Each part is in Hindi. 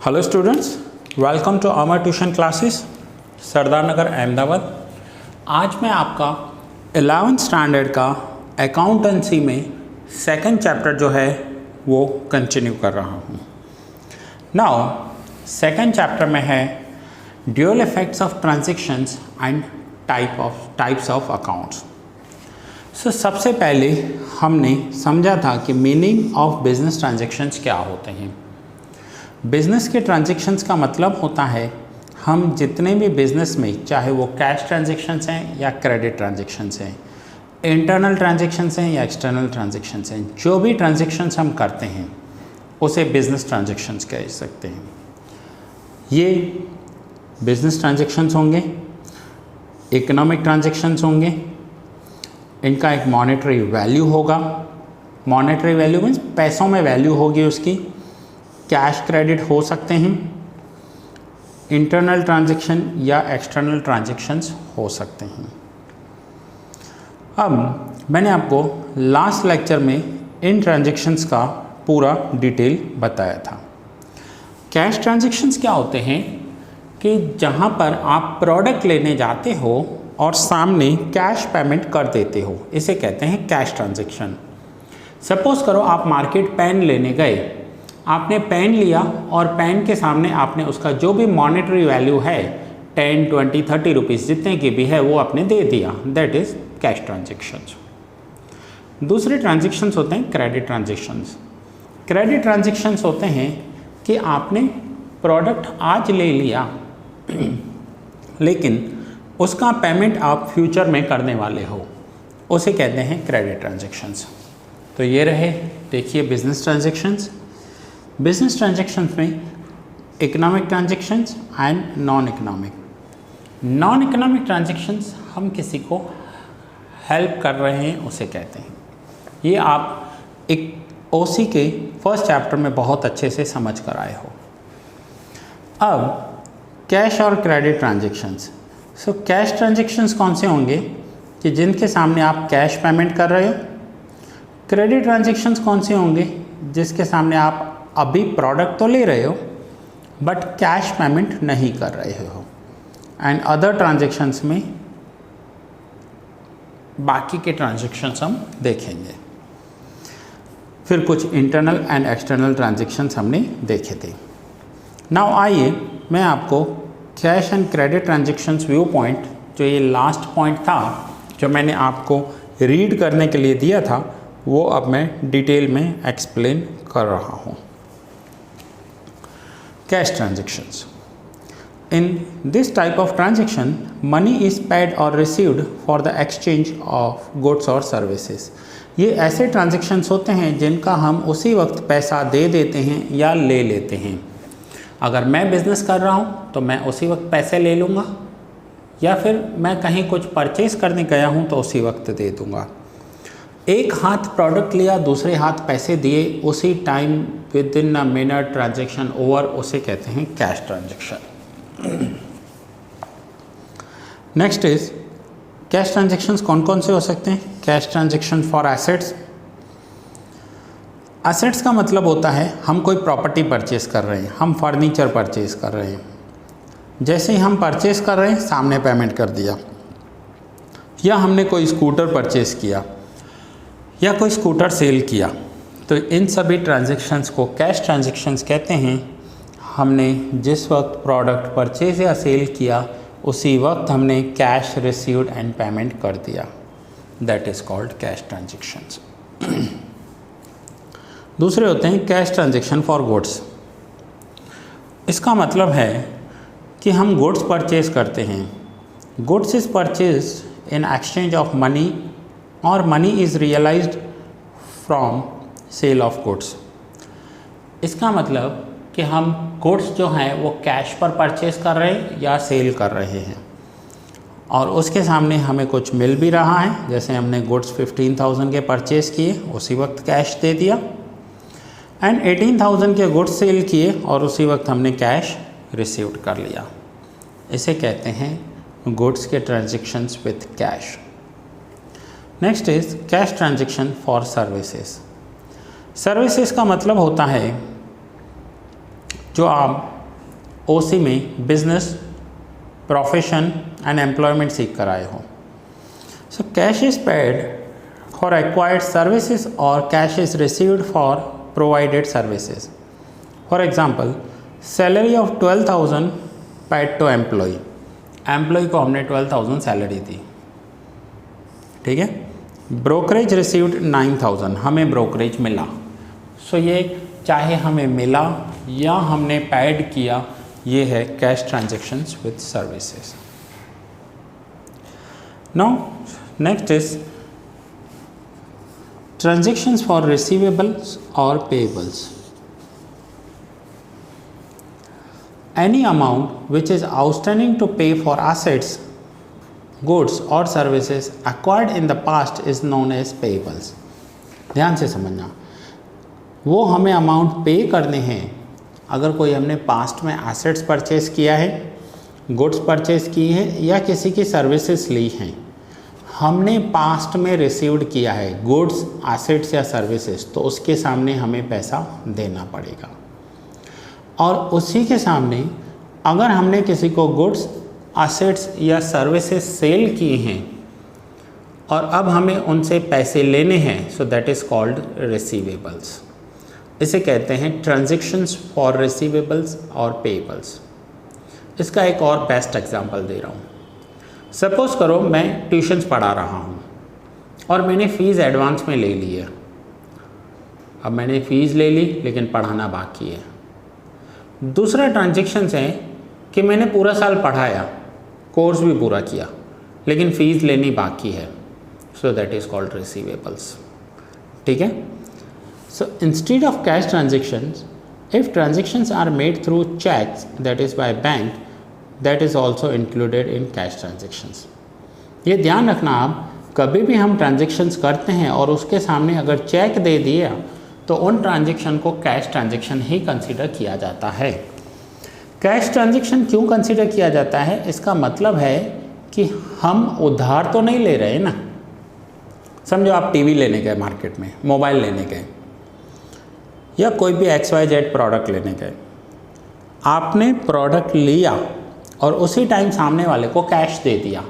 Hello students, welcome to our tuition classes Sardar Nagar Ahmedabad. आज मैं आपका 11th स्टैंडर्ड का अकाउंटेंसी में सेकंड चैप्टर जो है वो कंटिन्यू कर रहा हूँ। नाउ सेकंड चैप्टर में है dual effects of transactions and types of accounts. So सबसे पहले हमने समझा था कि मीनिंग ऑफ बिजनेस ट्रांजैक्शंस क्या होते हैं। बिज़नेस के ट्रांजैक्शंस का मतलब होता है हम जितने भी बिज़नेस में, चाहे वो कैश ट्रांजैक्शंस हैं या क्रेडिट ट्रांजैक्शंस हैं, इंटरनल ट्रांजैक्शंस हैं या एक्सटर्नल ट्रांजैक्शंस हैं, जो भी ट्रांजैक्शंस हम करते हैं उसे बिज़नेस ट्रांजैक्शंस कह सकते हैं। ये बिज़नेस ट्रांजैक्शंस होंगे, इकोनॉमिक ट्रांजैक्शंस होंगे, इनका एक मॉनेटरी वैल्यू होगा। मॉनेटरी वैल्यू मीन्स पैसों में वैल्यू होगी उसकी। कैश क्रेडिट हो सकते हैं, इंटरनल ट्रांजैक्शन या एक्सटर्नल ट्रांजैक्शंस हो सकते हैं। अब मैंने आपको लास्ट लेक्चर में इन ट्रांजैक्शंस का पूरा डिटेल बताया था। कैश ट्रांजैक्शंस क्या होते हैं कि जहां पर आप प्रोडक्ट लेने जाते हो और सामने कैश पेमेंट कर देते हो, इसे कहते हैं कैश ट्रांजैक्शन। सपोज करो आप मार्केट पेन लेने गए, आपने पेन लिया और पेन के सामने आपने उसका जो भी मॉनेटरी वैल्यू है 10, 20, 30 रुपीज़ जितने की भी है वो आपने दे दिया, दैट इज़ कैश ट्रांजैक्शंस। दूसरे ट्रांजैक्शंस होते हैं क्रेडिट ट्रांजैक्शंस। क्रेडिट ट्रांजैक्शंस होते हैं कि आपने प्रोडक्ट आज ले लिया लेकिन उसका पेमेंट आप फ्यूचर में करने वाले हो, उसे कहते हैं क्रेडिट ट्रांजैक्शंस। तो ये रहे, देखिए बिजनेस ट्रांजैक्शंस। बिजनेस ट्रांजैक्शंस में economic transactions and non economic. Non economic transactions हम किसी को हेल्प कर रहे हैं उसे कहते हैं। ये आप एक ओसी के फर्स्ट चैप्टर में बहुत अच्छे से समझ कर आए हो। अब कैश और credit transactions. So cash transactions कौन से होंगे कि जिनके सामने आप कैश पेमेंट कर रहे हो। क्रेडिट ट्रांजैक्शंस कौन से होंगे जिसके सामने आप अभी प्रोडक्ट तो ले रहे हो बट कैश पेमेंट नहीं कर रहे हो। एंड अदर ट्रांजैक्शंस में बाकी के ट्रांजैक्शंस हम देखेंगे। फिर कुछ इंटरनल एंड एक्सटर्नल ट्रांजैक्शंस हमने देखे थे। नाउ आइए मैं आपको cash and credit transactions view point, जो ये लास्ट पॉइंट था जो मैंने आपको रीड करने के लिए दिया था, वो अब मैं डिटेल में एक्सप्लेन कर रहा हूँ। Cash transactions. In this type of transaction, money is paid or received for the exchange of goods or services. ये ऐसे ट्रांजेक्शन्स होते हैं जिनका हम उसी वक्त पैसा दे देते हैं या ले लेते हैं। अगर मैं बिज़नेस कर रहा हूँ तो मैं उसी वक्त पैसे ले लूँगा, या फिर मैं कहीं कुछ परचेज़ करने गया हूँ तो उसी वक्त दे दूँगा। एक हाथ प्रोडक्ट लिया, दूसरे हाथ पैसे दिए, उसी time with in a minute transaction over, उसे कहते हैं cash transaction. Next is cash transactions कौन कौन से हो सकते हैं। Cash transaction for assets. Assets का मतलब होता है हम कोई प्रॉपर्टी परचेज कर रहे हैं, हम फर्नीचर परचेज कर रहे हैं। जैसे ही हम परचेज कर रहे हैं सामने पेमेंट कर दिया, या हमने कोई स्कूटर परचेज किया या कोई स्कूटर सेल किया, तो इन सभी ट्रांजैक्शंस को कैश ट्रांजैक्शंस कहते हैं। हमने जिस वक्त प्रोडक्ट परचेज या सेल किया उसी वक्त हमने कैश रिसीव्ड एंड पेमेंट कर दिया, that is called cash transactions. दूसरे होते हैं कैश ट्रांजैक्शन फॉर गुड्स। इसका मतलब है कि हम गुड्स परचेज करते हैं। Goods is purchase in exchange of money और money is realised from sale of goods. इसका मतलब कि हम गुड्स जो हैं वो कैश पर परचेज कर रहे हैं या सेल कर रहे हैं, और उसके सामने हमें कुछ मिल भी रहा है। जैसे हमने गुड्स 15,000 के परचेज किए, उसी वक्त कैश दे दिया, एंड 18,000 के गुड्स सेल किए और उसी वक्त हमने कैश रिसीव्ड कर लिया। इसे कहते हैं गुड्स के transactions with cash. Next is cash transaction for services. Services का मतलब होता है जो आप ओसी में बिजनेस, प्रोफेशन एंड एम्प्लॉयमेंट सीख कर आए हो। So cash is paid for acquired services और cash is received for provided services. For example, salary of 12,000 paid to employ, employ को हमने 12,000 सैलरी दी, ठीक है। ब्रोकरेज रिसीव्ड 9,000, हमें ब्रोकरेज मिला। सो ये चाहे हमें मिला या हमने पेड किया, ये है cash transactions with services. Now next is transactions for receivables और payables. Any amount which is outstanding to pay for assets, goods और services acquired in the past is known as payables। ध्यान से समझना, वो हमें अमाउंट पे करने हैं अगर कोई हमने पास्ट में एसेट्स परचेज किया है, गुड्स परचेज की है या किसी की सर्विसेज ली हैं, हमने पास्ट में रिसीव्ड किया है गुड्स, एसेट्स या सर्विसेज, तो उसके सामने हमें पैसा देना पड़ेगा। और उसी के सामने अगर हमने किसी को गुड्स, एसेट्स या सर्विसेज सेल किए हैं और अब हमें उनसे पैसे लेने हैं, सो दैट इज़ कॉल्ड रिसीवेबल्स। इसे कहते हैं ट्रांजेक्शन्स फॉर रिसीवेबल्स और पेएबल्स। इसका एक और बेस्ट एग्जांपल दे रहा हूँ। सपोज़ करो मैं ट्यूशन्स पढ़ा रहा हूँ और मैंने फ़ीस एडवांस में ले ली है। अब मैंने फ़ीस ले ली लेकिन पढ़ाना बाकी है। दूसरा ट्रांजेक्शन्स है कि मैंने पूरा साल पढ़ाया, कोर्स भी पूरा किया, लेकिन फ़ीस लेनी बाकी है, so that is called receivables, ठीक है। So instead of cash transactions, if transactions are made through cheques that is by bank, that is also included in cash transactions. ये ध्यान रखना, आप कभी भी हम ट्रांजेक्शन्स करते हैं और उसके सामने अगर चेक दे दिया तो उन ट्रांजेक्शन को कैश ट्रांजेक्शन ही कंसिडर किया जाता है। कैश ट्रांजेक्शन क्यों कंसिडर किया जाता है? इसका मतलब है कि हम उधार तो नहीं ले रहे ना। समझो आप टीवी लेने गए मार्केट में, मोबाइल लेने गए या कोई भी XYZ प्रोडक्ट लेने गए, आपने प्रोडक्ट लिया और उसी टाइम सामने वाले को कैश दे दिया,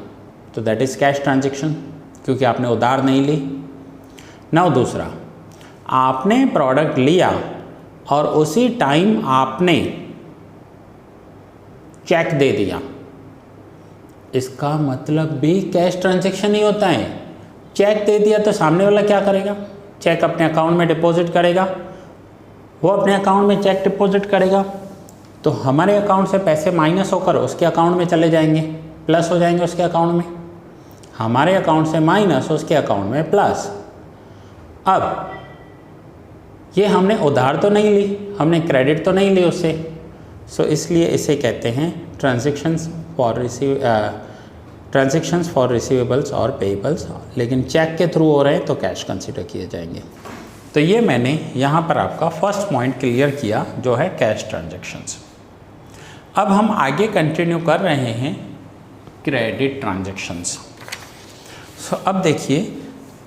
तो दैट इज़ कैश ट्रांजेक्शन, क्योंकि आपने उधार नहीं ली। नाउ दूसरा, आपने प्रोडक्ट लिया और उसी टाइम आपने चेक दे दिया, इसका मतलब भी कैश ट्रांजेक्शन ही होता है। चेक दे दिया तो सामने वाला क्या करेगा? चेक अपने अकाउंट में डिपॉजिट करेगा, वो अपने अकाउंट में चेक डिपॉजिट करेगा, तो हमारे अकाउंट से पैसे माइनस होकर उसके अकाउंट में चले जाएंगे, प्लस हो जाएंगे उसके अकाउंट में, हमारे अकाउंट से माइनस उसके अकाउंट में प्लस। अब ये हमने उधार तो नहीं ली, हमने क्रेडिट तो नहीं ली उससे, सो इसलिए इसे कहते हैं ट्रांजेक्शन्स फॉर रिसीवेबल्स और पेएबल्स, लेकिन चेक के थ्रू हो रहे हैं तो कैश कंसिडर किए जाएंगे। तो ये मैंने यहाँ पर आपका फर्स्ट पॉइंट क्लियर किया, जो है कैश ट्रांजेक्शन्स। अब हम आगे कंटिन्यू कर रहे हैं क्रेडिट ट्रांजेक्शन्स। सो अब देखिए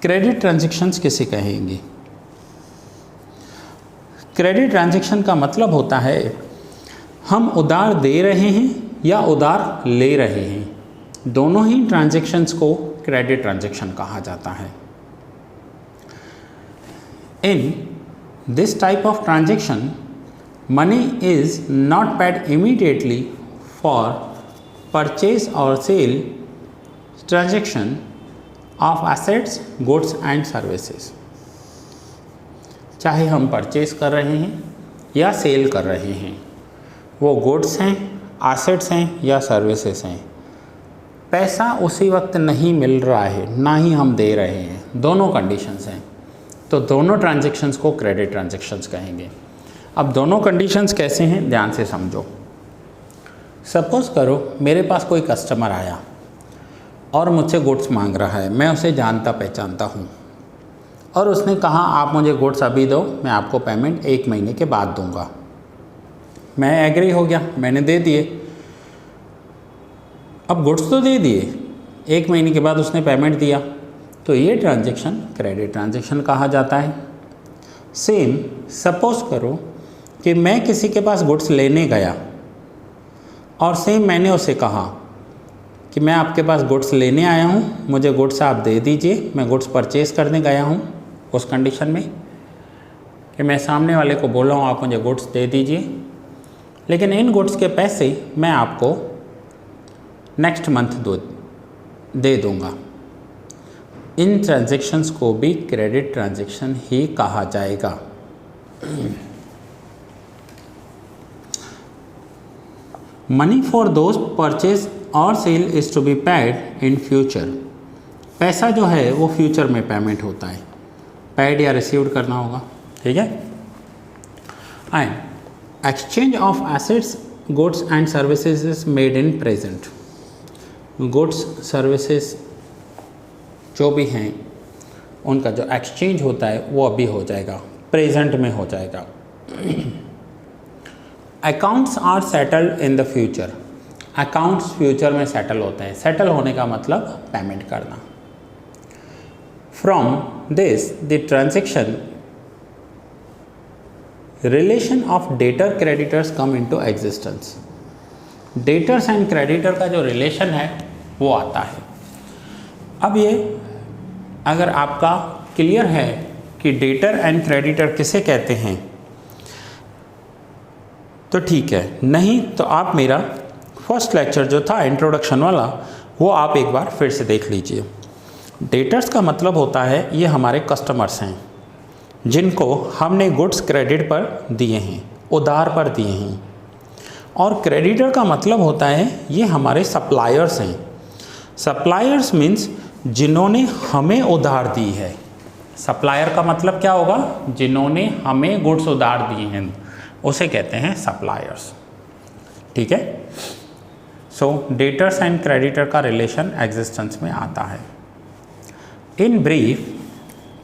क्रेडिट ट्रांजेक्शन्स किसे कहेंगे। क्रेडिट ट्रांजेक्शन का मतलब होता है हम उधार दे रहे हैं या उधार ले रहे हैं, दोनों ही ट्रांजेक्शन्स को क्रेडिट ट्रांजेक्शन कहा जाता है। In this type of transaction money is not paid immediately for purchase और sale transaction of assets, goods and services. चाहे हम परचेज कर रहे हैं या सेल कर रहे हैं, वो गुड्स हैं, एसेट्स हैं या सर्विसेज हैं, पैसा उसी वक्त नहीं मिल रहा है, ना ही हम दे रहे हैं, दोनों कंडीशंस हैं, तो दोनों ट्रांजेक्शन्स को क्रेडिट ट्रांजेक्शन्स कहेंगे। अब दोनों कंडीशंस कैसे हैं, ध्यान से समझो। सपोज़ करो मेरे पास कोई कस्टमर आया और मुझसे गुड्स मांग रहा है, मैं उसे जानता पहचानता हूँ, और उसने कहा आप मुझे गुड्स अभी दो, मैं आपको पेमेंट 1 महीने के बाद दूंगा। मैं एग्री हो गया, मैंने दे दिए। अब गुड्स तो दे दिए, 1 महीने के बाद उसने पेमेंट दिया, तो ये ट्रांजेक्शन क्रेडिट ट्रांजेक्शन कहा जाता है। सेम सपोज़ करो कि मैं किसी के पास गुड्स लेने गया और सेम मैंने उसे कहा कि मैं आपके पास गुड्स लेने आया हूँ, मुझे गुड्स आप दे दीजिए, मैं गुड्स परचेज़ करने गया हूँ, उस कंडीशन में कि मैं सामने वाले को बोल रहा हूँ आप मुझे गुड्स दे दीजिए, लेकिन इन गुड्स के पैसे मैं आपको नेक्स्ट मंथ दे दूँगा। इन ट्रांजैक्शंस को भी क्रेडिट ट्रांजैक्शन ही कहा जाएगा। मनी फॉर दोज परचेज और sale is to be paid in future. पैसा जो है वो फ्यूचर में पेमेंट होता है, पेड या रिसीव्ड करना होगा, ठीक है। And exchange of assets goods and services is made in present. Goods services जो भी हैं उनका जो एक्सचेंज होता है वो अभी हो जाएगा, प्रेजेंट में हो जाएगा। Accounts are settled in the future. Accounts future में सेटल होते हैं। सेटल होने का मतलब पेमेंट करना। From this the transaction relation of debtor creditors come into existence. Debtors and creditor का जो रिलेशन है वो आता है। अब ये अगर आपका क्लियर है कि डेटर एंड क्रेडिटर किसे कहते हैं तो ठीक है, नहीं तो आप मेरा फर्स्ट लेक्चर जो था इंट्रोडक्शन वाला वो आप एक बार फिर से देख लीजिए। डेटर्स का मतलब होता है ये हमारे कस्टमर्स हैं जिनको हमने गुड्स क्रेडिट पर दिए हैं, उधार पर दिए हैं। और क्रेडिटर का मतलब होता है ये हमारे सप्लायर्स हैं। सप्लायर्स मीन्स जिन्होंने हमें उधार दी है। सप्लायर का मतलब क्या होगा? जिन्होंने हमें गुड्स उधार दिए हैं उसे कहते हैं सप्लायर्स, ठीक है। सो डेटर्स एंड क्रेडिटर का रिलेशन एग्जिस्टेंस में आता है। इन ब्रीफ,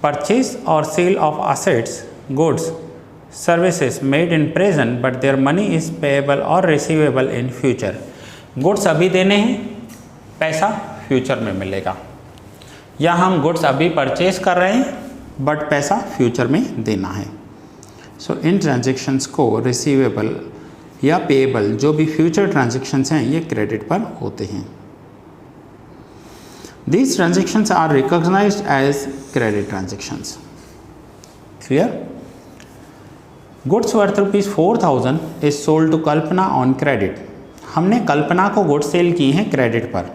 परचेज और sale of assets goods services made in present but there money is payable और रिसीवेबल इन फ्यूचर। गुड्स अभी देने हैं, पैसा फ्यूचर में मिलेगा, या हम गुड्स अभी परचेज कर रहे हैं बट पैसा फ्यूचर में देना है। सो इन ट्रांजेक्शन्स को रिसीवेबल या पेएबल जो भी फ्यूचर ट्रांजेक्शन्स हैं ये क्रेडिट पर होते हैं। These transactions are recognised as credit transactions. Clear? Goods worth ₹4,000 is sold to Kalpana on credit. हमने कल्पना को गुड्स सेल की हैं क्रेडिट पर।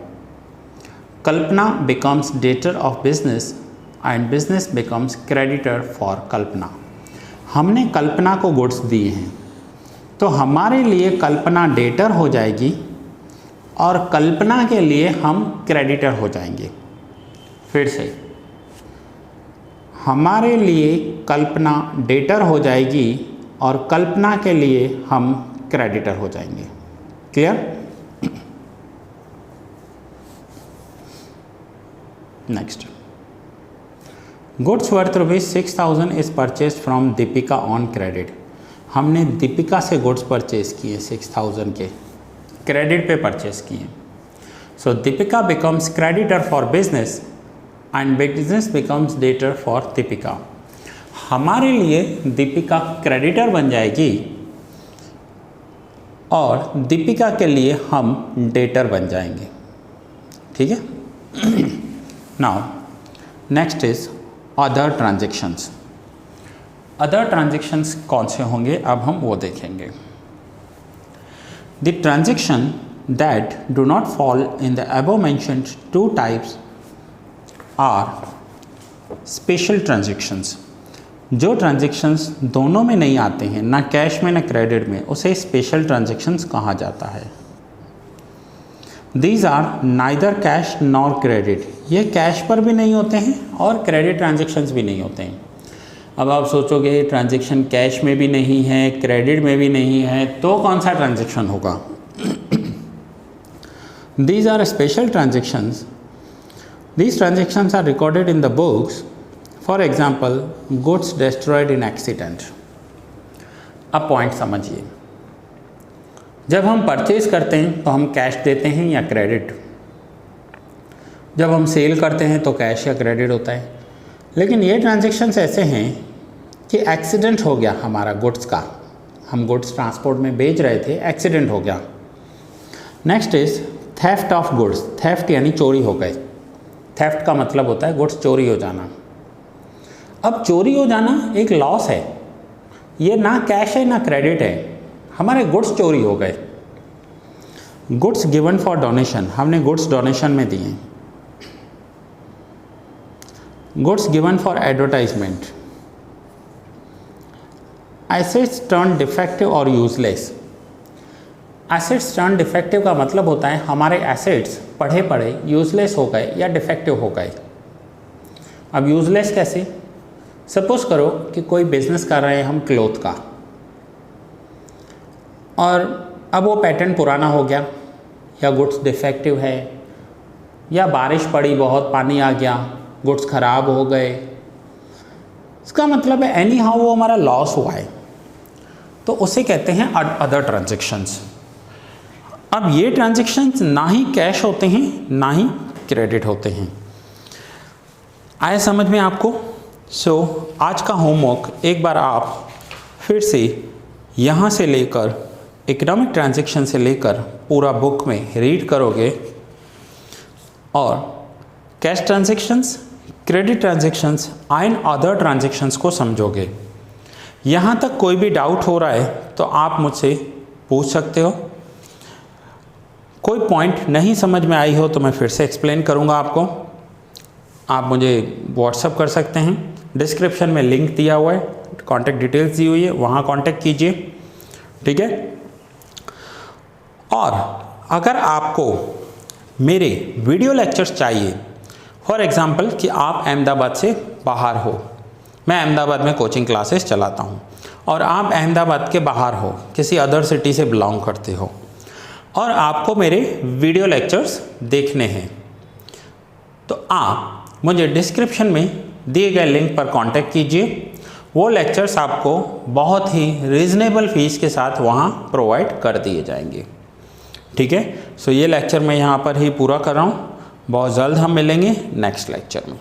Kalpana becomes debtor of business and business becomes creditor for Kalpana. हमने कल्पना को गुड्स दिए हैं तो हमारे लिए कल्पना डेटर हो जाएगी और कल्पना के लिए हम क्रेडिटर हो जाएंगे। फिर से, हमारे लिए कल्पना डेटर हो जाएगी और कल्पना के लिए हम क्रेडिटर हो जाएंगे। Clear? Next, goods worth ₹6,000 is purchase from Deepika on credit. हमने दीपिका से गुड्स परचेज किए 6,000 के, क्रेडिट पे परचेज किए। So Deepika becomes creditor for business and business becomes debtor for Deepika. हमारे लिए दीपिका क्रेडिटर बन जाएगी और दीपिका के लिए हम डेटर बन जाएंगे, ठीक है। Now next is other transactions. Other transactions कौन से होंगे अब हम वो देखेंगे। The transaction that do not fall in the above mentioned two types are special transactions. जो ट्रांजेक्शन्स दोनों में नहीं आते हैं, ना कैश में ना क्रेडिट में, उसे स्पेशल ट्रांजेक्शन्स कहा जाता है। These are neither cash nor credit. ये कैश पर भी नहीं होते हैं और क्रेडिट ट्रांजेक्शन्स भी नहीं होते हैं। अब आप सोचोगे ट्रांजेक्शन कैश में भी नहीं है, क्रेडिट में भी नहीं है, तो कौन सा ट्रांजेक्शन होगा? These are special transactions. These transactions are recorded in the books. For example, goods destroyed in accident. अब पॉइंट समझिए, जब हम परचेज करते हैं तो हम कैश देते हैं या क्रेडिट। जब हम सेल करते हैं तो कैश या क्रेडिट होता है। लेकिन ये ट्रांजेक्शन्स ऐसे हैं कि एक्सीडेंट हो गया हमारा गुड्स का, हम गुड्स ट्रांसपोर्ट में बेच रहे थे, एक्सीडेंट हो गया, next is theft of goods. Theft यानी चोरी हो गए। थेफ्ट का मतलब होता है गुड्स चोरी हो जाना। अब चोरी हो जाना एक लॉस है, ये ना कैश है ना क्रेडिट है, हमारे गुड्स चोरी हो गए। गुड्स गिवन फॉर डोनेशन, हमने गुड्स डोनेशन में दिए। Goods given for advertisement. Assets turn defective और यूजलेस। एसेट्स टर्न डिफेक्टिव का मतलब होता है हमारे एसेट्स पढ़े पढ़े यूजलेस हो गए या डिफेक्टिव हो गए। अब यूजलेस कैसे? सपोज करो कि कोई बिजनेस कर रहे हैं हम क्लोथ का, और अब वो पैटर्न पुराना हो गया, या गुड्स डिफेक्टिव है, या बारिश पड़ी बहुत पानी आ गया, गुड्स ख़राब हो गए। इसका मतलब है एनी हाउ वो हमारा लॉस हुआ है, तो उसे कहते हैं अदर ट्रांजेक्शन्स। अब ये ट्रांजेक्शन्स ना ही कैश होते हैं ना ही क्रेडिट होते हैं। आया समझ में आपको? आज का होमवर्क एक बार आप फिर से यहाँ से लेकर इकोनॉमिक ट्रांजैक्शन से लेकर पूरा बुक में रीड करोगे और cash transactions, credit transactions and other transactions को समझोगे। यहाँ तक कोई भी डाउट हो रहा है तो आप मुझसे पूछ सकते हो। कोई पॉइंट नहीं समझ में आई हो तो मैं फिर से एक्सप्लेन करूँगा आपको। आप मुझे व्हाट्सअप कर सकते हैं, डिस्क्रिप्शन में लिंक दिया हुआ है, कॉन्टैक्ट डिटेल्स दी हुई है, वहाँ कॉन्टैक्ट कीजिए, ठीक है। और अगर आपको मेरे वीडियो लेक्चर्स चाहिए, फॉर एग्ज़ाम्पल कि आप अहमदाबाद से बाहर हो, मैं अहमदाबाद में कोचिंग क्लासेस चलाता हूँ, और आप अहमदाबाद के बाहर हो, किसी अदर सिटी से बिलोंग करते हो, और आपको मेरे वीडियो लेक्चर्स देखने हैं, तो आप मुझे डिस्क्रिप्शन में दिए गए लिंक पर कांटेक्ट कीजिए। वो लेक्चर्स आपको बहुत ही रीज़नेबल फ़ीस के साथ वहाँ प्रोवाइड कर दिए जाएंगे, ठीक है। ये लेक्चर मैं यहाँ पर ही पूरा कर रहा हूँ। बहुत जल्द हम मिलेंगे नेक्स्ट लेक्चर में।